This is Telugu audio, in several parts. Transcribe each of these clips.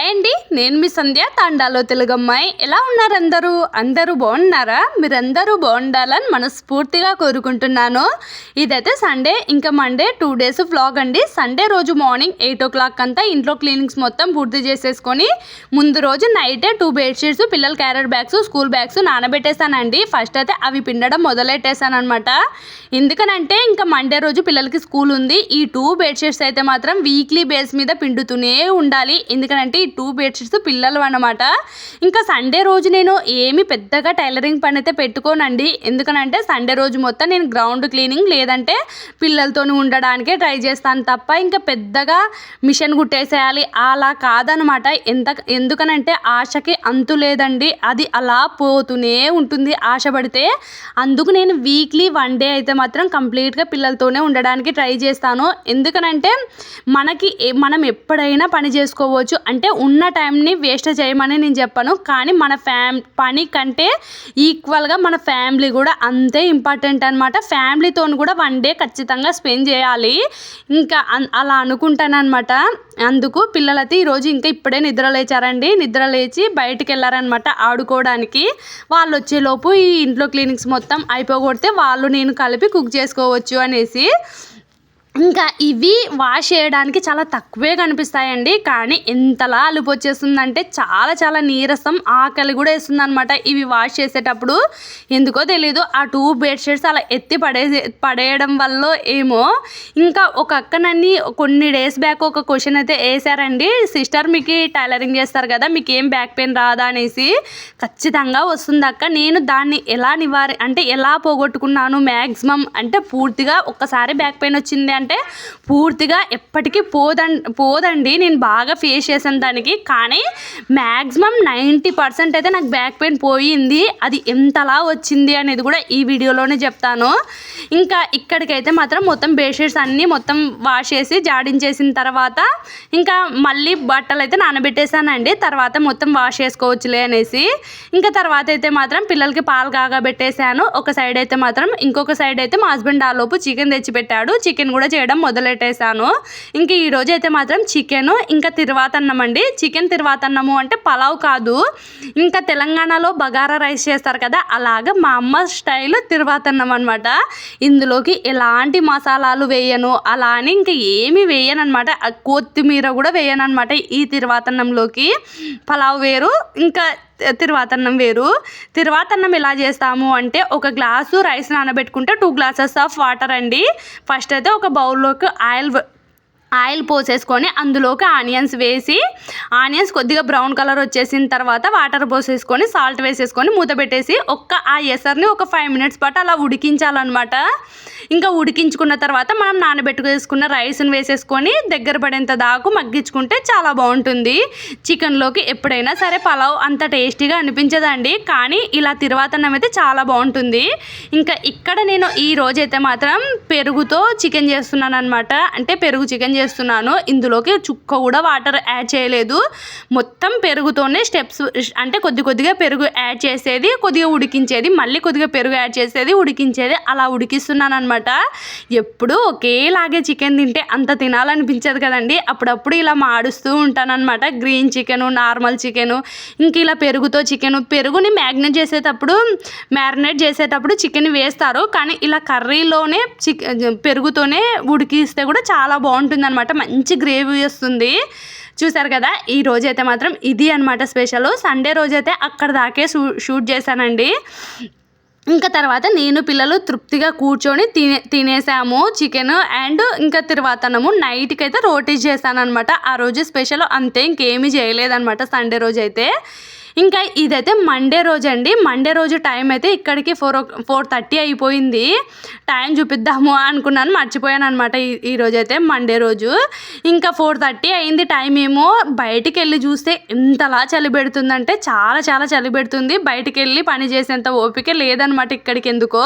హాయ్ అండి, నేను మీ సంధ్య తాండాలో తెలుగమ్మాయి. ఎలా ఉన్నారు అందరూ? అందరూ బాగున్నారా? మీరందరూ బాగుండాలని మనస్ఫూర్తిగా కోరుకుంటున్నాను. ఇదైతే సండే, ఇంకా మండే 2 days వ్లాగ్ అండి. సండే రోజు మార్నింగ్ 8 o'clock అంతా ఇంట్లో క్లీనింగ్స్ మొత్తం పూర్తి చేసేసుకొని ముందు రోజు నైటే 2 bedsheets, పిల్లల క్యారెట్ బ్యాగ్స్, స్కూల్ బ్యాగ్స్ నానబెట్టేశానండి. ఫస్ట్ అయితే అవి పిండడం మొదలెట్టేశాను అనమాట. ఎందుకనంటే ఇంకా మండే రోజు పిల్లలకి స్కూల్ ఉంది. ఈ 2 bedsheets అయితే మాత్రం వీక్లీ బేస్ మీద పిండుతూనే ఉండాలి. ఎందుకంటే ఈ 2 bedsheets పిల్లలు అన్నమాట. ఇంకా సండే రోజు నేను ఏమి పెద్దగా టైలరింగ్ పని అయితే పెట్టుకోనండి. ఎందుకనంటే సండే రోజు మొత్తం నేను గ్రౌండ్ క్లీనింగ్ లేదంటే పిల్లలతో ఉండడానికే ట్రై చేస్తాను తప్ప ఇంకా పెద్దగా మిషన్ కుట్టేసేయాలి అలా కాదనమాట. ఎందుకనంటే ఆశకి అంతు లేదండి, అది అలా పోతూనే ఉంటుంది ఆశ పడితే. అందుకు నేను వీక్లీ 1 day అయితే మాత్రం కంప్లీట్గా పిల్లలతోనే ఉండడానికి ట్రై చేస్తాను. ఎందుకనంటే మనం ఎప్పుడైనా పని చేసుకోవచ్చు, అంటే ఉన్న టైంని వేస్ట్ చేయమని నేను చెప్పను, కానీ మన పని కంటే ఈక్వల్గా మన ఫ్యామిలీ కూడా అంతే ఇంపార్టెంట్ అనమాట. ఫ్యామిలీతో కూడా 1 day ఖచ్చితంగా స్పెండ్ చేయాలి. ఇంకా అలా అనుకుంటానమాట. అందుకు పిల్లలైతే ఈరోజు ఇంకా ఇప్పుడే నిద్ర లేచారండి. నిద్ర లేచి బయటికి వెళ్ళారనమాట ఆడుకోవడానికి. వాళ్ళు వచ్చేలోపు ఈ ఇంట్లో క్లీనింగ్స్ మొత్తం అయిపోగొడితే వాళ్ళు నేను కలిపి కుక్ చేసుకోవచ్చు అనేసి. ఇంకా ఇవి వాష్ చేయడానికి చాలా తక్కువే కనిపిస్తాయండి, కానీ ఎంతలా అలుపు వచ్చేస్తుందంటే చాలా చాలా నీరసం, ఆకలి కూడా వేస్తుంది అనమాట ఇవి వాష్ చేసేటప్పుడు. ఎందుకో తెలీదు ఆ 2 bedsheets అలా ఎత్తి పడేయడం వల్ల ఏమో. ఇంకా ఒక అక్క నన్ను కొన్ని డేస్ బ్యాక్ ఒక క్వశ్చన్ అయితే వేసారండి, సిస్టర్ మీకు టైలరింగ్ చేస్తారు కదా, మీకు ఏం బ్యాక్ పెయిన్ రాదా అనేసి. ఖచ్చితంగా వస్తుంది అక్క. నేను దాన్ని ఎలా పోగొట్టుకున్నాను మ్యాక్సిమం అంటే పూర్తిగా ఒక్కసారి బ్యాక్ పెయిన్ వచ్చింది అంటే పూర్తిగా ఎప్పటికీ పోదండి. నేను బాగా ఫేస్ చేశాను దానికి, కానీ మ్యాక్సిమం 90% అయితే నాకు బ్యాక్ పెయిన్ పోయింది. అది ఎంతలా వచ్చింది అనేది కూడా ఈ వీడియోలోనే చెప్తాను. ఇంకా ఇక్కడికైతే మాత్రం మొత్తం బెడ్షీట్స్ అన్నీ మొత్తం వాష్ చేసి జాడించేసిన తర్వాత ఇంకా మళ్ళీ బట్టలు అయితే నానబెట్టేశానండి. తర్వాత మొత్తం వాష్ చేసుకోవచ్చులే అనేసి. ఇంకా తర్వాత అయితే మాత్రం పిల్లలకి పాలు కాగబెట్టేశాను ఒక సైడ్ అయితే మాత్రం. ఇంకొక సైడ్ అయితే మా హస్బెండ్ ఆ లోపు చికెన్ తెచ్చిపెట్టాడు. చికెన్ కూడా చేయడం మొదలెట్టేశాను. ఇంక ఈరోజు అయితే మాత్రం చికెన్ ఇంకా తిరువాతన్నం అండి. చికెన్ తిరువాతన్నము అంటే పలావ్ కాదు, ఇంకా తెలంగాణలో బగారా రైస్ చేస్తారు కదా, అలాగా మా అమ్మ స్టైల్ తిరువాతన్నం అనమాట. ఇందులోకి ఎలాంటి మసాలాలు వేయను, అలా అని ఇంకా ఏమి వేయను అనమాట. కొత్తిమీర కూడా వేయను అనమాట ఈ తిరువాతన్నంలోకి. పలావ్ వేరు, ఇంకా తిరువాతన్నం వేరు. తిరువాతన్నం ఎలా చేస్తాము అంటే ఒక గ్లాసు రైస్ నానబెట్టుకుంటే 2 glasses ఆఫ్ వాటర్ అండి. ఫస్ట్ అయితే ఒక బౌల్లోకి ఆయిల్ పోసేసుకొని అందులోకి ఆనియన్స్ వేసి, ఆనియన్స్ కొద్దిగా బ్రౌన్ కలర్ వచ్చేసిన తర్వాత వాటర్ పోసేసుకొని సాల్ట్ వేసేసుకొని మూత పెట్టేసి ఆ ఎసర్ని ఒక 5 minutes పాటు అలా ఉడికించాలన్నమాట. ఇంకా ఉడికించుకున్న తర్వాత మనం నానబెట్టుకేసుకున్న రైస్ని వేసేసుకొని దగ్గర పడేంత దాకా మగ్గించుకుంటే చాలా బాగుంటుంది. చికెన్లోకి ఎప్పుడైనా సరే పలావ్ అంత టేస్టీగా అనిపించదండి, కానీ ఇలా తిరువాతన్నం అయితే చాలా బాగుంటుంది. ఇంకా ఇక్కడ నేను ఈ రోజైతే మాత్రం పెరుగుతో చికెన్ చేస్తున్నాను అనమాట. అంటే పెరుగు చికెన్ చేస్తున్నాను. ఇందులోకి చుక్క కూడా వాటర్ యాడ్ చేయలేదు. మొత్తం పెరుగుతోనే స్టెప్స్, అంటే కొద్దిగా పెరుగు యాడ్ చేసేది, కొద్దిగా ఉడికించేది, మళ్ళీ కొద్దిగా పెరుగు యాడ్ చేసేది, ఉడికించేది, అలా ఉడికిస్తున్నాను అనమాట. ఎప్పుడు ఒకేలాగే చికెన్ తింటే అంత తినాలనిపించదు కదండి. అప్పుడప్పుడు ఇలా మాడుస్తూ ఉంటానన్నమాట. గ్రీన్ చికెను, నార్మల్ చికెను, ఇంక ఇలా పెరుగుతో పెరుగుని మ్యారినేట్ చేసేటప్పుడు చికెన్ వేస్తారు, కానీ ఇలా కర్రీలోనే పెరుగుతోనే ఉడికిస్తే కూడా చాలా బాగుంటుంది అనమాట. మంచి గ్రేవీ వస్తుంది. చూసారు కదా, ఈ రోజైతే మాత్రం ఇది అనమాట స్పెషల్. సండే రోజైతే అక్కడ దాకే షూట్ చేశానండి. ఇంకా తర్వాత నేను పిల్లలు తృప్తిగా కూర్చొని తినేసాము చికెన్ అండ్ ఇంకా తిరువాతనము. నైట్కి అయితే రోటీ చేశాను అనమాట. ఆ రోజు స్పెషల్ అంతే, ఇంకేమీ చేయలేదన్నమాట సండే రోజు అయితే. ఇంకా ఇదైతే మండే రోజు అండి. మండే రోజు టైం అయితే ఇక్కడికి 4:30 అయిపోయింది. టైం చూపిద్దాము అనుకున్నాను, మర్చిపోయాను అనమాట. ఈరోజు అయితే మండే రోజు ఇంకా 4:30 అయింది టైం. ఏమో బయటికి వెళ్ళి చూస్తే ఎంతలా చలి పెడుతుందంటే చాలా చాలా చలి పెడుతుంది. బయటికి వెళ్ళి పని చేసేంత ఓపిక లేదనమాట ఇక్కడికి ఎందుకో.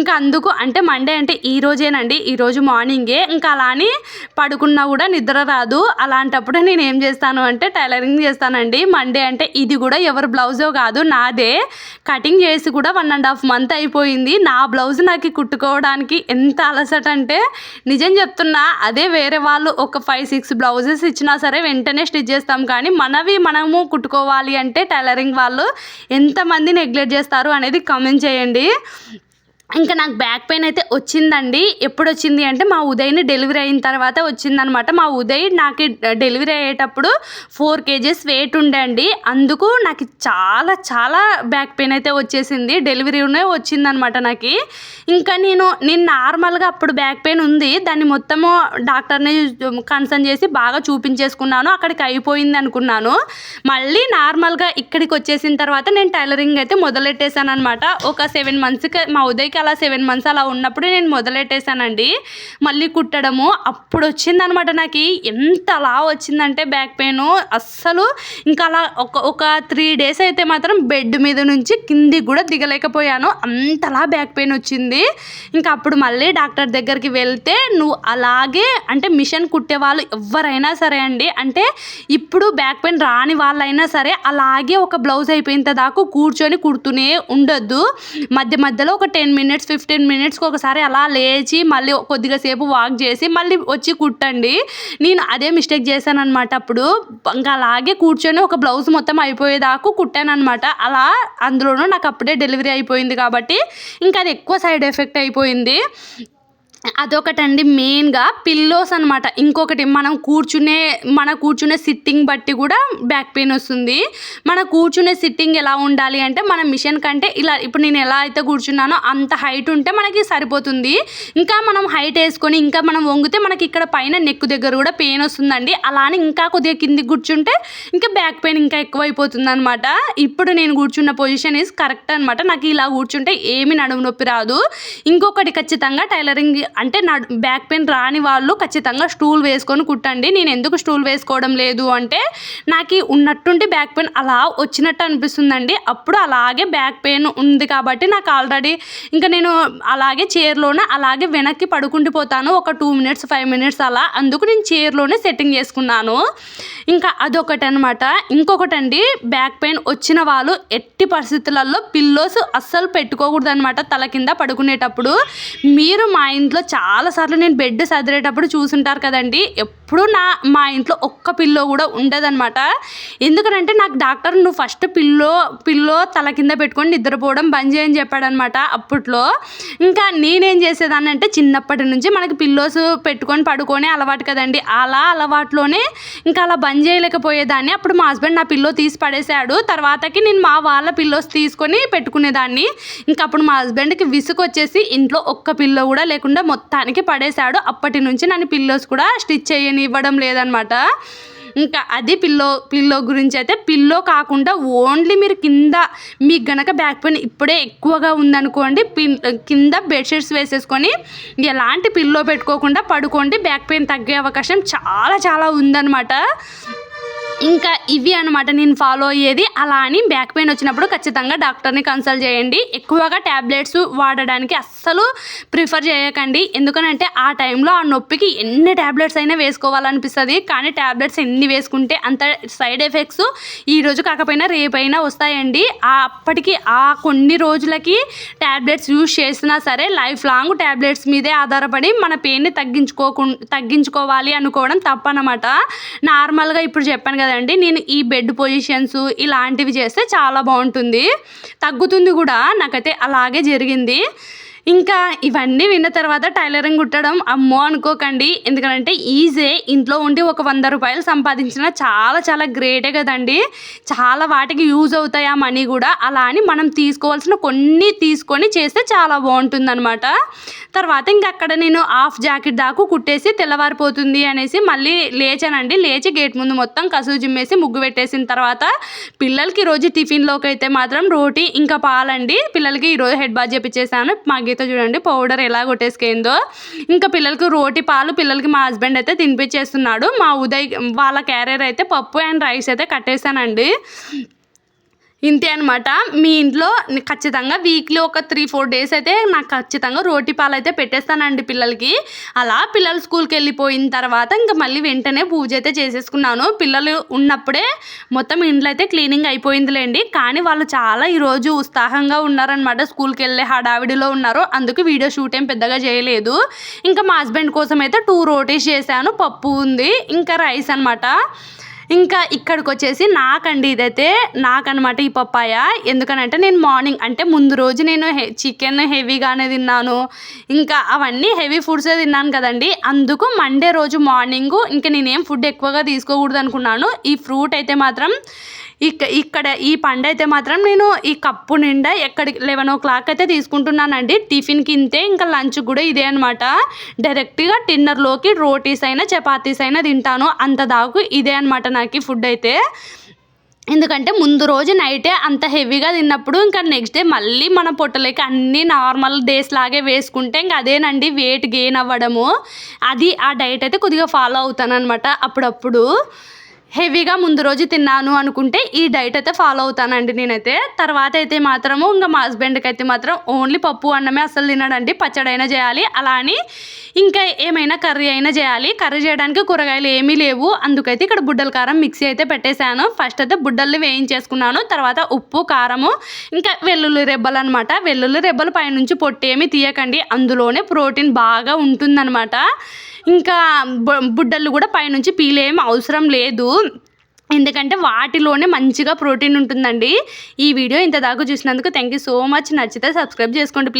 ఇంకా అందుకు అంటే మండే అంటే ఈ రోజేనండి, ఈరోజు మార్నింగే. ఇంకా అలా అని పడుకున్నా కూడా నిద్ర రాదు. అలాంటప్పుడు నేను ఏం చేస్తాను అంటే టైలరింగ్ చేస్తానండి. మండే అంటే ఇది కూడా ఎవరి బ్లౌజో కాదు, నాదే. కటింగ్ చేసి కూడా 1.5 months అయిపోయింది. నా బ్లౌజ్ నాకు కుట్టుకో కుట్టుకోవడానికి ఎంత అలసట అంటే నిజం చెప్తున్నా. అదే వేరే వాళ్ళు ఒక 5-6 బ్లౌజెస్ ఇచ్చినా సరే వెంటనే స్టిచ్ చేస్తాం, కానీ మనవి మనము కుట్టుకోవాలి అంటే టైలరింగ్ వాళ్ళు ఎంతమంది నెగ్లెక్ట్ చేస్తారు అనేది కామెంట్ చేయండి. ఇంకా నాకు బ్యాక్ పెయిన్ అయితే వచ్చిందండి. ఎప్పుడు వచ్చింది అంటే మా ఉదయ్ని డెలివరీ అయిన తర్వాత వచ్చిందనమాట. మా ఉదయ్ నాకు డెలివరీ అయ్యేటప్పుడు 4 kgs వెయిట్ ఉండే అండి. అందుకు నాకు చాలా చాలా బ్యాక్ పెయిన్ అయితే వచ్చేసింది. డెలివరీనే వచ్చిందనమాట నాకు. ఇంకా నేను నార్మల్గా అప్పుడు బ్యాక్ పెయిన్ ఉంది, దాన్ని మొత్తము డాక్టర్ని కన్సల్ట్ చేసి బాగా చూపించేసుకున్నాను. అక్కడికి అయిపోయింది అనుకున్నాను. మళ్ళీ నార్మల్గా ఇక్కడికి వచ్చేసిన తర్వాత నేను టైలరింగ్ అయితే మొదలెట్టేశాను అనమాట. ఒక 7 monthsకి మా ఉదయ్కి అలా 7 months అలా ఉన్నప్పుడు నేను మొదలెట్టేశానండి మళ్ళీ కుట్టడము. అప్పుడు వచ్చిందనమాట నాకు. ఎంతలా వచ్చిందంటే బ్యాక్ పెయిన్ అస్సలు ఇంకా అలా ఒక 3 days అయితే మాత్రం బెడ్ మీద నుంచి కిందికి కూడా దిగలేకపోయాను, అంతలా బ్యాక్ పెయిన్ వచ్చింది. ఇంకా అప్పుడు మళ్ళీ డాక్టర్ దగ్గరికి వెళ్తే నువ్వు అలాగే అంటే మిషన్ కుట్టే వాళ్ళు ఎవరైనా సరే అండి, అంటే ఇప్పుడు బ్యాక్ పెయిన్ రాని వాళ్ళైనా సరే అలాగే ఒక బ్లౌజ్ అయిపోయేంత దాకా కూర్చొని కుడుతూనే ఉండొద్దు. మధ్య మధ్యలో ఒక 10 minutes 15 minutesకి ఒకసారి అలా లేచి మళ్ళీ కొద్దిగా సేపు వాక్ చేసి మళ్ళీ వచ్చి కుట్టండి. నేను అదే మిస్టేక్ చేశాను అనమాట. అప్పుడు ఇంకా అలాగే కూర్చొని ఒక బ్లౌజ్ మొత్తం అయిపోయేదాకా కుట్టాను అనమాట. అలా అందులోనూ నాకు అప్పుడే డెలివరీ అయిపోయింది కాబట్టి ఇంకా అది ఎక్కువ సైడ్ ఎఫెక్ట్ అయిపోయింది. అదొకటండి. మెయిన్గా పిల్లోస్ అనమాట. ఇంకొకటి మన కూర్చునే సిట్టింగ్ బట్టి కూడా బ్యాక్ పెయిన్ వస్తుంది. మన కూర్చునే సిట్టింగ్ ఎలా ఉండాలి అంటే మన మిషన్ కంటే ఇలా ఇప్పుడు నేను ఎలా అయితే కూర్చున్నానో అంత హైట్ ఉంటే మనకి సరిపోతుంది. ఇంకా మనం హైట్ వేసుకొని ఇంకా మనం వంగితే మనకి ఇక్కడ పైన నెక్ దగ్గర కూడా పెయిన్ వస్తుందండి. అలానే ఇంకా కొద్దిగా కిందికి కూర్చుంటే ఇంకా బ్యాక్ పెయిన్ ఇంకా ఎక్కువ అయిపోతుంది అనమాట. ఇప్పుడు నేను కూర్చున్న పొజిషన్ ఈజ్ కరెక్ట్ అనమాట. నాకు ఇలా కూర్చుంటే ఏమి నడుము నొప్పి రాదు. ఇంకొకటి ఖచ్చితంగా టైలరింగ్ అంటే నా బ్యాక్ పెయిన్ రాని వాళ్ళు ఖచ్చితంగా స్టూల్ వేసుకొని కుట్టండి. నేను ఎందుకు స్టూల్ వేసుకోవడం లేదు అంటే నాకు ఉన్నట్టుండి బ్యాక్ పెయిన్ అలా వచ్చినట్టు అనిపిస్తుందండి. అప్పుడు అలాగే బ్యాక్ పెయిన్ ఉంది కాబట్టి నాకు ఆల్రెడీ ఇంకా నేను అలాగే చైర్లోనే అలాగే వెనక్కి పడుకుండిపోతాను ఒక 2 minutes 5 minutes అలా. అందుకు నేను చైర్లోనే సెట్టింగ్ చేసుకున్నాను. ఇంకా అదొకటి అనమాట. ఇంకొకటండి, బ్యాక్ పెయిన్ వచ్చిన వాళ్ళు ఎట్టి పరిస్థితులలో పిల్లోస్ అస్సలు పెట్టుకోకూడదు అనమాట తల కింద పడుకునేటప్పుడు. మీరు మా ఇంట్లో చాలాసార్లు నేను బెడ్ సదిరేటప్పుడు చూసుంటారు కదండి, ఎప్పుడు మా ఇంట్లో ఒక్క పిల్లో కూడా ఉండదనమాట. ఎందుకనంటే నాకు డాక్టర్ నువ్వు ఫస్ట్ పిల్లో తల కింద పెట్టుకొని నిద్రపోవడం బంద్ చేయని చెప్పాడనమాట అప్పట్లో. ఇంకా నేనేం చేసేదాన్ని అంటే చిన్నప్పటి నుంచి మనకి పిల్లోస్ పెట్టుకొని పడుకొని అలవాటు కదండి, అలా అలవాటులోనే ఇంకా అలా బంద్ చేయలేకపోయేదాన్ని. అప్పుడు మా హస్బెండ్ నా పిల్లో తీసి పడేశాడు. తర్వాతకి నేను మా వాళ్ళ పిల్లోస్ తీసుకొని పెట్టుకునేదాన్ని. ఇంకా అప్పుడు మా హస్బెండ్కి విసుగు వచ్చేసి ఇంట్లో ఒక్క పిల్లో కూడా లేకుండా మొత్తానికి పడేశాడు. అప్పటి నుంచి నన్ను పిల్లోస్ కూడా స్టిచ్ చేయనివ్వడం లేదనమాట. ఇంకా అది పిల్లో గురించి అయితే. పిల్లో కాకుండా ఓన్లీ మీరు కింద మీకు గనక బ్యాక్ పెయిన్ ఇప్పుడే ఎక్కువగా ఉందనుకోండి, కింద బెడ్షీట్స్ వేసేసుకొని ఎలాంటి పిల్లో పెట్టుకోకుండా పడుకోండి. బ్యాక్ పెయిన్ తగ్గే అవకాశం చాలా చాలా ఉందన్నమాట. ఇంకా ఇవి అనమాట నేను ఫాలో అయ్యేది. అలా అని బ్యాక్ పెయిన్ వచ్చినప్పుడు ఖచ్చితంగా డాక్టర్ని కన్సల్ట్ చేయండి. ఎక్కువగా ట్యాబ్లెట్స్ వాడడానికి అస్సలు ప్రిఫర్ చేయకండి. ఎందుకనంటే ఆ టైంలో ఆ నొప్పికి ఎన్ని ట్యాబ్లెట్స్ అయినా వేసుకోవాలనిపిస్తుంది, కానీ ట్యాబ్లెట్స్ ఎన్ని వేసుకుంటే అంత సైడ్ ఎఫెక్ట్స్ ఈరోజు కాకపోయినా రేపైనా వస్తాయండి. అప్పటికి ఆ కొన్ని రోజులకి ట్యాబ్లెట్స్ యూజ్ చేసినా సరే లైఫ్ లాంగ్ ట్యాబ్లెట్స్ మీదే ఆధారపడి మన పెయిన్ని తగ్గించుకోవాలి అనుకోవడం తప్పనమాట. నార్మల్గా ఇప్పుడు చెప్పాను కదా అండి, నేను ఈ బెడ్ పొజిషన్స్ ఇలాంటివి చేస్తే చాలా బాగుంటుంది, తగ్గుతుంది కూడా. నాకైతే అలాగే జరిగింది. ఇంకా ఇవన్నీ విన్న తర్వాత టైలరింగ్ కుట్టడం అమ్మో అనుకోకండి. ఎందుకంటే ఈజీ, ఇంట్లో ఉండి ఒక 100 రూపాయలు సంపాదించిన చాలా చాలా గ్రేటే కదండి. చాలా వాటికి యూజ్ అవుతాయి ఆ మనీ కూడా. అలా అని మనం తీసుకోవాల్సిన కొన్ని తీసుకొని చేస్తే చాలా బాగుంటుంది అనమాట. తర్వాత ఇంకా అక్కడ నేను హాఫ్ జాకెట్ దాకా కుట్టేసి తెల్లవారిపోతుంది అనేసి మళ్ళీ లేచానండి. లేచి గేట్ ముందు మొత్తం కసువు జిమ్మేసి ముగ్గు పెట్టేసిన తర్వాత పిల్లలకి ఈరోజు టిఫిన్లోకి అయితే మాత్రం రోటీ ఇంకా పాలండి. పిల్లలకి ఈరోజు హెడ్ బాత్ చేపించేసాను. మా గీత చూడండి పౌడర్ ఎలా కొట్టేసుకుందో. ఇంకా పిల్లలకి రోటీ పాలు పిల్లలకి మా హస్బెండ్ అయితే తినిపించేస్తున్నాడు. మా ఉదయ్ వాళ్ళ క్యారియర్ అయితే పప్పు అండ్ రైస్ అయితే కట్టేశానండి. ఇంతే అనమాట. మీ ఇంట్లో ఖచ్చితంగా వీక్లీ ఒక 3-4 డేస్ అయితే నాకు ఖచ్చితంగా రోటి పాలు అయితే పెట్టేస్తానండి పిల్లలకి. అలా పిల్లలు స్కూల్కి వెళ్ళిపోయిన తర్వాత ఇంకా మళ్ళీ వెంటనే పూజ అయితే చేసేసుకున్నాను. పిల్లలు ఉన్నప్పుడే మొత్తం ఇంట్లో అయితే క్లీనింగ్ అయిపోయిందిలేండి. కానీ వాళ్ళు చాలా ఈరోజు ఉత్సాహంగా ఉన్నారనమాట. స్కూల్కి వెళ్ళే హడావిడిలో ఉన్నారు. అందుకు వీడియో షూట్ ఏం పెద్దగా చేయలేదు. ఇంకా మా హస్బెండ్ కోసం అయితే 2 రోటీస్ చేశాను. పప్పు ఉంది, ఇంకా రైస్ అనమాట. ఇంకా ఇక్కడికి వచ్చేసి ఇదైతే నాకనమాట ఈ పప్పాయ. ఎందుకనంటే నేను మార్నింగ్ అంటే ముందు రోజు నేను చికెన్ హెవీగానే తిన్నాను, ఇంకా అవన్నీ హెవీ ఫుడ్సే తిన్నాను కదండి. అందుకు మండే రోజు మార్నింగు ఇంకా నేనేం ఫుడ్ ఎక్కువగా తీసుకోకూడదు అనుకున్నాను. ఈ ఫ్రూట్ అయితే మాత్రం ఇక్కడ ఈ పండు అయితే మాత్రం నేను ఈ కప్పు నిండా 11 o'clock అయితే తీసుకుంటున్నానండి. టిఫిన్కి ఇంతే, ఇంకా లంచ్ కూడా ఇదే అనమాట. డైరెక్ట్గా డిన్నర్లోకి రోటీస్ అయినా చపాతీస్ అయినా తింటాను. అంత దాకు ఇదే అనమాట నాకు ఫుడ్ అయితే. ఎందుకంటే ముందు రోజు నైటే అంత హెవీగా తిన్నప్పుడు ఇంకా నెక్స్ట్ డే మళ్ళీ మన పొట్టలోకి అన్నీ నార్మల్ డేస్ లాగే వేసుకుంటే ఇంకా అదేనండి వెయిట్ గెయిన్ అవ్వడము. అది ఆ డైట్ అయితే కొద్దిగా ఫాలో అవుతాను అనమాట. అప్పుడప్పుడు హెవీగా ముందు రోజు తిన్నాను అనుకుంటే ఈ డైట్ అయితే ఫాలో అవుతానండి నేనైతే. తర్వాత అయితే మాత్రము ఇంకా మా హస్బెండ్కి అయితే మాత్రం ఓన్లీ పప్పు అన్నమే అసలు తినడండి. పచ్చడైనా చేయాలి, అలా అని ఇంకా ఏమైనా కర్రీ అయినా చేయాలి. కర్రీ చేయడానికి కూరగాయలు ఏమీ లేవు. అందుకైతే ఇక్కడ బుడ్డల కారం మిక్సీ అయితే పెట్టేశాను. ఫస్ట్ అయితే బుడ్డల్ని వేయించేసుకున్నాను. తర్వాత ఉప్పు, కారము, ఇంకా వెల్లుల్లి రెబ్బలు అనమాట. వెల్లుల్లి రెబ్బలు పైనుంచి పొట్టేమి తీయకండి, అందులోనే ప్రోటీన్ బాగా ఉంటుందన్నమాట. ఇంకా బుడ్డలు కూడా పైనుంచి పీలేం అవసరం లేదు, ఎందుకంటే వాటిలోనే మంచిగా ప్రోటీన్ ఉంటుందండి. ఈ వీడియో ఇంత దాకా చూసినందుకు థ్యాంక్ యూ సో మచ్. నచ్చితే సబ్స్క్రైబ్ చేసుకోండి ప్లీజ్.